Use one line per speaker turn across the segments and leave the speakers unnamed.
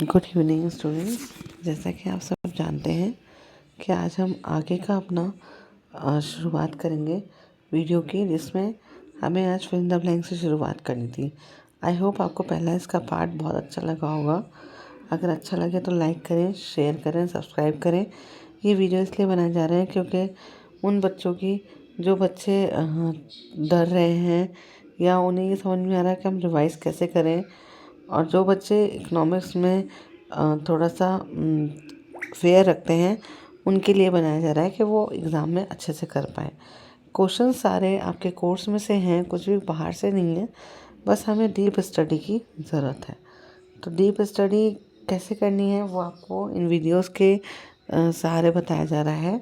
Good evening students. जैसा कि आप सब जानते हैं कि आज हम आगे का अपना शुरुआत करेंगे वीडियो की, जिसमें हमें आज फिल इन द ब्लैंक से शुरुआत करनी थी। आई होप आपको पहला इसका पार्ट बहुत अच्छा लगा होगा। अगर अच्छा लगे तो लाइक करें, शेयर करें, सब्सक्राइब करें। ये वीडियो इसलिए बनाए जा रहे हैं क्योंकि उन बच्चों की जो बच्चे डर रहे हैं या उन्हें ये समझ में आ रहा है कि हम रिवाइज़ कैसे करें, और जो बच्चे इकोनॉमिक्स में थोड़ा सा फेयर रखते हैं, उनके लिए बनाया जा रहा है कि वो एग्ज़ाम में अच्छे से कर पाएँ। क्वेश्चन सारे आपके कोर्स में से हैं, कुछ भी बाहर से नहीं है। बस हमें डीप स्टडी की ज़रूरत है। तो डीप स्टडी कैसे करनी है वो आपको इन वीडियोस के सहारे बताया जा रहा है,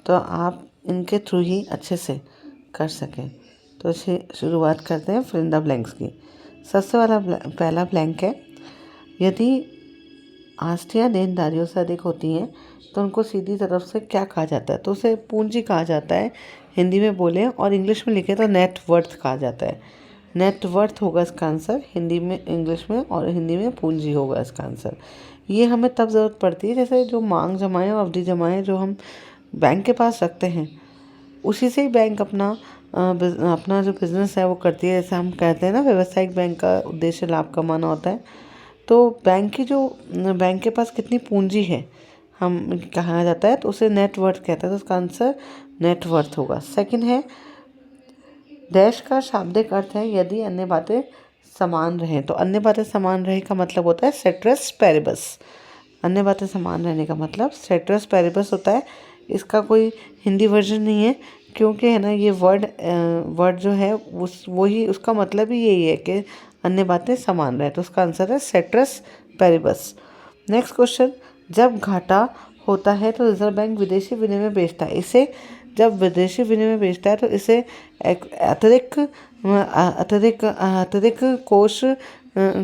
तो आप इनके थ्रू ही अच्छे से कर सकें। तो इसे शुरुआत करते हैं फिल इन द ब्लैंक्स की। सबसे पहला ब्लैंक है, यदि आस्तियाँ देनदारियों से अधिक होती हैं तो उनको सीधी तरफ से क्या कहा जाता है? तो उसे पूंजी कहा जाता है, हिंदी में बोले, और इंग्लिश में लिखे तो नेट वर्थ कहा जाता है। नेट वर्थ होगा इसका आंसर, हिंदी में, इंग्लिश में, और हिंदी में पूंजी होगा इसका आंसर। ये हमें तब ज़रूरत पड़ती है जैसे जो मांग जमाएँ और अवधि जमाएँ जो हम बैंक के पास रखते हैं, उसी से ही बैंक अपना जो बिज़नेस है वो करती है। जैसे हम कहते हैं ना, व्यावसायिक बैंक का उद्देश्य लाभ कमाना होता है। तो बैंक के पास कितनी पूंजी है हम कहा जाता है, तो उसे नेट वर्थ कहता है। तो उसका आंसर नेट वर्थ होगा। सेकंड है, डैश का शाब्दिक अर्थ है यदि अन्य बातें समान रहें। तो अन्य बातें समान रहे का मतलब होता है सेट्रस पैरिबस। अन्य बातें समान रहने का मतलब सेट्रस पैरिबस होता है। इसका कोई हिंदी वर्जन नहीं है, क्योंकि है ना, ये वर्ड जो है वही उसका मतलब ही यही है कि अन्य बातें समान रहे। तो उसका आंसर है सेट्रस पैरिबस। नेक्स्ट क्वेश्चन, जब घाटा होता है तो रिजर्व बैंक विदेशी विनिमय बेचता है। इसे जब विदेशी विनिमय बेचता है तो इसे अतिरिक्त अतिरिक्त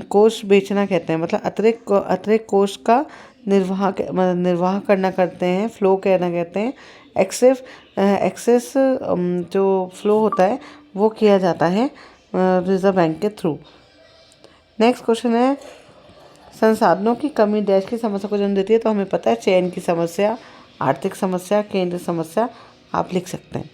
कोष बेचना कहते हैं। मतलब अतिरिक्त कोष का निर्वाह करना करते हैं, फ्लो करना कहते हैं। एक्सेस जो फ्लो होता है वो किया जाता है रिजर्व बैंक के थ्रू। नेक्स्ट क्वेश्चन है, संसाधनों की कमी डैश की समस्या को जन्म देती है। तो हमें पता है चयन की समस्या, आर्थिक समस्या, केंद्र समस्या आप लिख सकते हैं।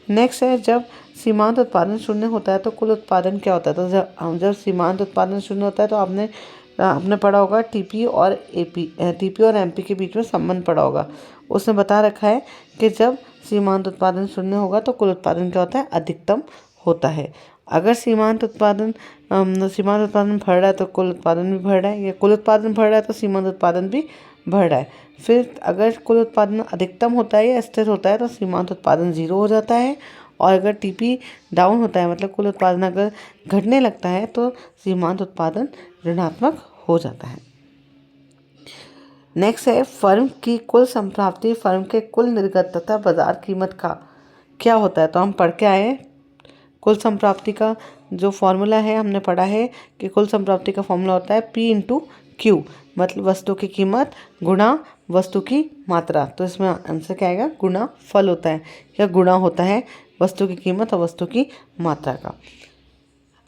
नेक्स्ट है, जब सीमांत उत्पादन शून्य होता है तो कुल उत्पादन क्या होता है? तो जब सीमांत उत्पादन शून्य होता है तो आपने पढ़ा होगा टीपी और एमपी के बीच में संबंध पढ़ा होगा। उसने बता रखा है कि जब सीमांत उत्पादन शून्य होगा तो कुल उत्पादन क्या होता है? अधिकतम होता है। अगर सीमांत उत्पादन बढ़ रहा है तो कुल उत्पादन भी बढ़ रहा है, या कुल उत्पादन बढ़ रहा है तो सीमांत उत्पादन भी बढ़ रहा है। फिर अगर कुल उत्पादन अधिकतम होता है या स्थिर होता है तो सीमांत उत्पादन 0 हो जाता है, और अगर टीपी डाउन होता है, मतलब कुल उत्पादन अगर घटने लगता है, तो सीमांत उत्पादन ऋणात्मक हो जाता है। नेक्स्ट है, फर्म की कुल संप्राप्ति फर्म के कुल निर्गत तथा बाजार कीमत का क्या होता है? तो हम पढ़ के आए, कुल संप्राप्ति का जो फॉर्मूला है हमने पढ़ा है कि कुल संप्राप्ति का फॉर्मूला होता है P/Q, मतलब वस्तु की कीमत गुणा वस्तु की मात्रा। तो इसमें आंसर क्या आएगा? गुणा फल होता है या गुणा होता है वस्तु की कीमत और वस्तु की मात्रा का।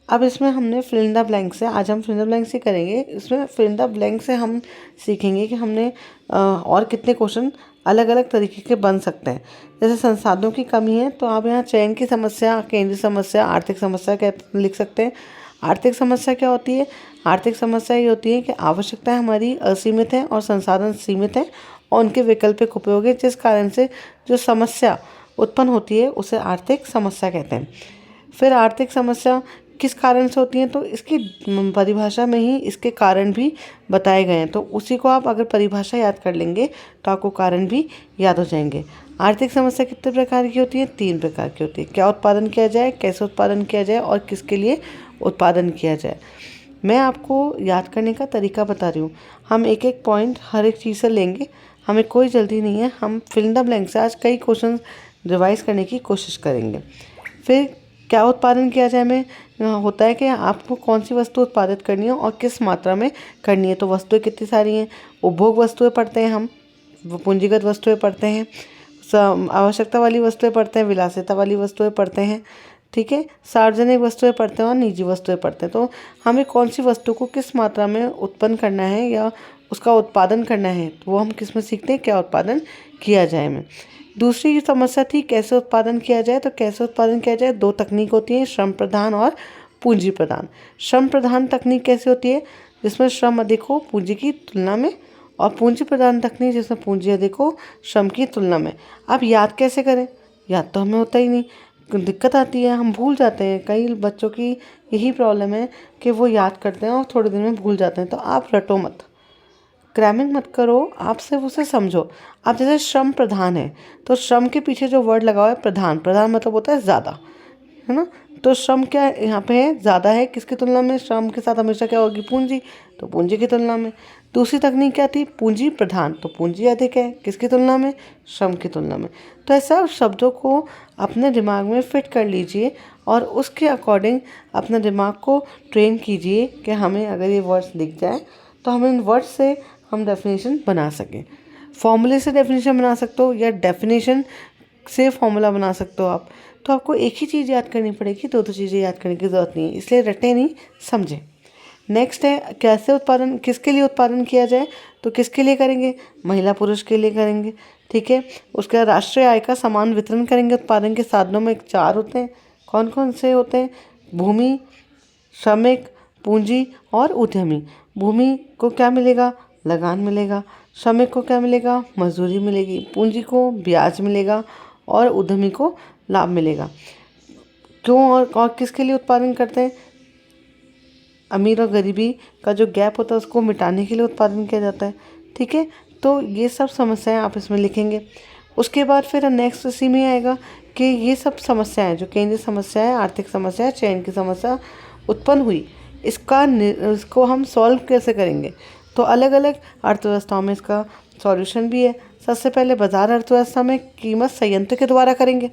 अब इसमें हमने फिल इन द ब्लैंक से, आज हम फिल इन द ब्लैंक से करेंगे। इसमें फिल इन द ब्लैंक से हम सीखेंगे कि हमने और कितने क्वेश्चन अलग अलग तरीके के बन सकते हैं। जैसे संसाधनों की कमी है तो आप यहाँ चयन की समस्या, केंद्रीय समस्या, आर्थिक समस्या क्या लिख सकते हैं। आर्थिक समस्या क्या होती है? आर्थिक समस्या ये होती है कि आवश्यकताएं हमारी असीमित है और संसाधन सीमित है और उनके वैकल्पिक उपयोग है, जिस कारण से जो समस्या उत्पन्न होती है उसे आर्थिक समस्या कहते हैं। फिर आर्थिक समस्या किस कारण से होती है, तो इसकी परिभाषा में ही इसके कारण भी बताए गए हैं। तो उसी को आप अगर परिभाषा याद कर लेंगे तो आपको कारण भी याद हो जाएंगे। आर्थिक समस्या कितने प्रकार की होती है? 3 प्रकार की होती है। क्या उत्पादन किया जाए, कैसे उत्पादन किया जाए और किसके लिए उत्पादन किया जाए। मैं आपको याद करने का तरीका बता रही हूँ। हम एक एक पॉइंट हर एक चीज़ से लेंगे, हमें कोई जल्दी नहीं है। हम फिल इन द ब्लैंक से आज कई क्वेश्चन रिवाइज करने की कोशिश करेंगे। फिर क्या उत्पादन किया जाए में होता है कि आपको कौन सी वस्तु उत्पादित करनी है और किस मात्रा में करनी है। तो वस्तुएं कितनी सारी हैं? उपभोग वस्तुएं पढ़ते हैं हम, पूंजीगत वस्तुएं पढ़ते हैं, आवश्यकता वाली वस्तुएं पढ़ते हैं, विलासिता वाली वस्तुएं पढ़ते हैं। ठीक है, सार्वजनिक वस्तुएं पढ़ते हैं और निजी वस्तुएं पढ़ते हैं। तो हमें कौन सी वस्तु को किस मात्रा में उत्पन्न करना है या उसका उत्पादन करना है, तो वो हम किस में सीखते हैं, क्या उत्पादन किया जाए में। दूसरी समस्या थी कैसे उत्पादन किया जाए। तो कैसे उत्पादन किया जाए, दो तकनीक होती है, श्रम प्रधान और पूंजी प्रधान। श्रम प्रधान तकनीक कैसे होती है, जिसमें श्रम अधिक हो पूंजी की तुलना में, और पूंजी प्रधान तकनीक जिसमें पूंजी अधिक हो श्रम की तुलना में। अब याद कैसे करें, याद तो हमें होता ही नहीं, दिक्कत आती है, हम भूल जाते हैं। कई बच्चों की यही प्रॉब्लम है कि वो याद करते हैं और थोड़े दिन में भूल जाते हैं। तो आप रटो मत, क्रैमिंग मत करो, आप सिर्फ उसे समझो। आप जैसे श्रम प्रधान है, तो श्रम के पीछे जो वर्ड लगा हुआ है प्रधान, प्रधान मतलब होता है ज़्यादा, है ना। तो श्रम क्या यहाँ पे है, ज़्यादा है, किसकी तुलना में, श्रम के साथ हमेशा क्या होगी, पूंजी, तो पूंजी की तुलना में। दूसरी तकनीक क्या थी, पूंजी प्रधान, तो पूंजी अधिक है, किसकी तुलना में, श्रम की तुलना में। तो ऐसा शब्दों को अपने दिमाग में फिट कर लीजिए और उसके अकॉर्डिंग अपने दिमाग को ट्रेन कीजिए कि हमें अगर ये वर्ड्स दिख जाए तो हम इन वर्ड्स से हम डेफिनेशन बना सकें। फॉर्मूले से डेफिनेशन बना सकते हो या डेफिनेशन से फॉर्मूला बना सकते हो आप। तो आपको एक ही चीज़ याद करनी पड़ेगी, दो चीज़ें याद करने की ज़रूरत नहीं है, इसलिए रटे नहीं, समझें। नेक्स्ट है कैसे उत्पादन, किसके लिए उत्पादन किया जाए। तो किसके लिए करेंगे, महिला पुरुष के लिए करेंगे, ठीक है। उसके बाद राष्ट्रीय आय का समान वितरण करेंगे। उत्पादन के साधनों में 4 होते हैं, कौन कौन से होते हैं, भूमि, श्रमिक, पूंजी और उद्यमी। भूमि को क्या मिलेगा, लगान मिलेगा। श्रमिक को क्या मिलेगा, मजदूरी मिलेगी। पूंजी को ब्याज मिलेगा और उद्यमी को लाभ मिलेगा। क्यों और किसके लिए उत्पादन करते हैं, अमीर और गरीबी का जो गैप होता है उसको मिटाने के लिए उत्पादन किया जाता है, ठीक है। तो ये सब समस्याएं आप इसमें लिखेंगे। उसके बाद फिर नेक्स्ट इसी में आएगा कि ये सब समस्याएं जो केंद्रीय समस्याएं, आर्थिक समस्या, चयन की समस्या उत्पन्न हुई, इसको हम सॉल्व कैसे करेंगे। तो अलग अलग अर्थव्यवस्थाओं में इसका सॉल्यूशन भी है। सबसे पहले बाजार अर्थव्यवस्था में कीमत संयंत्र के द्वारा करेंगे।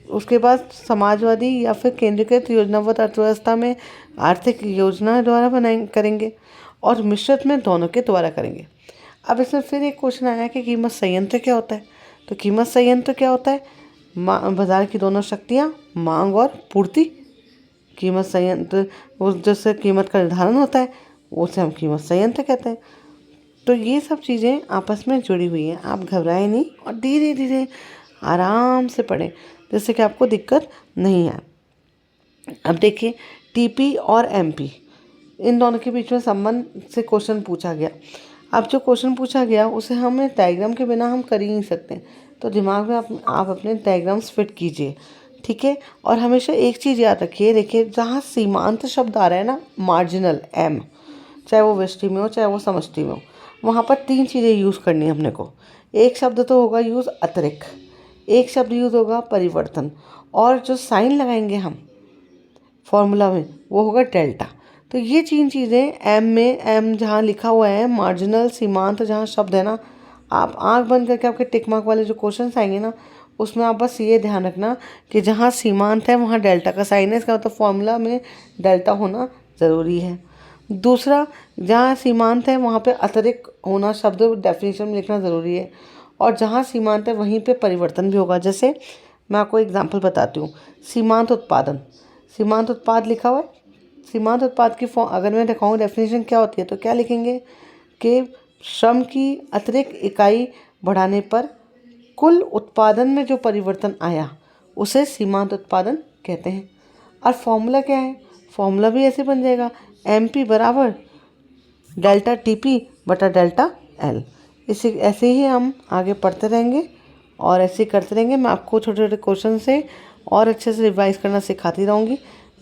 उसके बाद समाजवादी या फिर केंद्रीकृत योजनाबद्ध अर्थव्यवस्था में आर्थिक योजना द्वारा करेंगे, और मिश्रित में दोनों के द्वारा करेंगे। अब इसमें फिर एक क्वेश्चन आया कि कीमत संयंत्र क्या होता है। तो कीमत संयंत्र क्या होता है, बाजार की दोनों शक्तियाँ, मांग और पूर्ति। कीमत संयंत्र वो जिससे कीमत का निर्धारण होता है उसे हम कीमत संयंत्र कहते हैं। तो ये सब चीज़ें आपस में जुड़ी हुई हैं, आप घबराएं नहीं और धीरे धीरे आराम से पढ़ें जिससे कि आपको दिक्कत नहीं आए। अब देखिए टीपी और एमपी, इन दोनों के बीच में संबंध से क्वेश्चन पूछा गया। अब जो क्वेश्चन पूछा गया उसे हमें डायग्राम के बिना हम कर ही नहीं सकते, तो दिमाग में आप अपने डायग्राम्स फिट कीजिए, ठीक है। और हमेशा एक चीज़ याद रखिए, देखिए जहाँ सीमांत शब्द आ रहा है ना, मार्जिनल एम, चाहे वो व्यष्टि में हो चाहे वो समष्टि में हो, वहाँ पर 3 चीज़ें यूज़ करनी है अपने को। एक शब्द तो होगा यूज़ अतिरिक्त, एक शब्द यूज़ होगा परिवर्तन, और जो साइन लगाएंगे हम फॉर्मूला में वो होगा डेल्टा। तो ये 3 चीज़ें एम में, एम जहाँ लिखा हुआ है मार्जिनल, सीमांत जहाँ शब्द है ना, आप आंख बंद करके आपके टिक मार्क वाले जो क्वेश्चन आएंगे ना उसमें आप बस ये ध्यान रखना कि जहाँ सीमांत है वहाँ डेल्टा का साइन है, इसका मतलब फॉर्मूला में डेल्टा होना ज़रूरी है। दूसरा, जहाँ सीमांत है वहाँ पे अतिरिक्त होना शब्द डेफिनेशन में लिखना ज़रूरी है, और जहाँ सीमांत है वहीं पे परिवर्तन भी होगा। जैसे मैं आपको एग्जांपल बताती हूँ, सीमांत उत्पादन, सीमांत उत्पाद लिखा हुआ है, सीमांत उत्पाद की अगर मैं दिखाऊँ डेफिनेशन क्या होती है तो क्या लिखेंगे कि श्रम की अतिरिक्त इकाई बढ़ाने पर कुल उत्पादन में जो परिवर्तन आया उसे सीमांत उत्पादन कहते हैं। और फॉर्मूला क्या है, फॉर्मूला भी ऐसे बन जाएगा, एम पी बराबर डेल्टा टी पी बटा डेल्टा एल। इसे ऐसे ही हम आगे पढ़ते रहेंगे और ऐसे करते रहेंगे। मैं आपको छोटे छोटे क्वेश्चन से और अच्छे से रिवाइज करना सिखाती रहूँगी।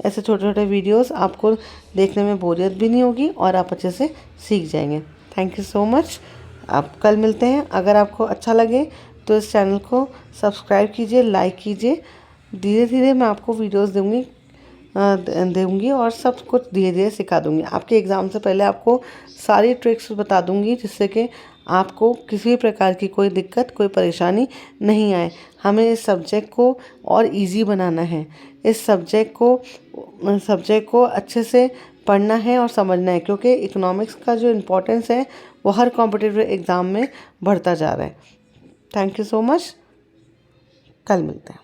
ऐसे छोटे छोटे वीडियोस आपको देखने में बोरियत भी नहीं होगी और आप अच्छे से सीख जाएंगे। Thank you so much. आप कल मिलते हैं। अगर आपको अच्छा लगे तो इस चैनल को सब्सक्राइब कीजिए, लाइक कीजिए। धीरे धीरे मैं आपको वीडियोस दूंगी और सब कुछ धीरे धीरे सिखा दूंगी। आपके एग्ज़ाम से पहले आपको सारी ट्रिक्स बता दूंगी जिससे कि आपको किसी भी प्रकार की कोई दिक्कत, कोई परेशानी नहीं आए। हमें इस सब्जेक्ट को और इजी बनाना है। इस सब्जेक्ट को अच्छे से पढ़ना है और समझना है, क्योंकि इकोनॉमिक्स का जो इम्पोर्टेंस है वो हर कॉम्पिटिटिव एग्ज़ाम में बढ़ता जा रहा है। Thank you so much. कल मिलते हैं।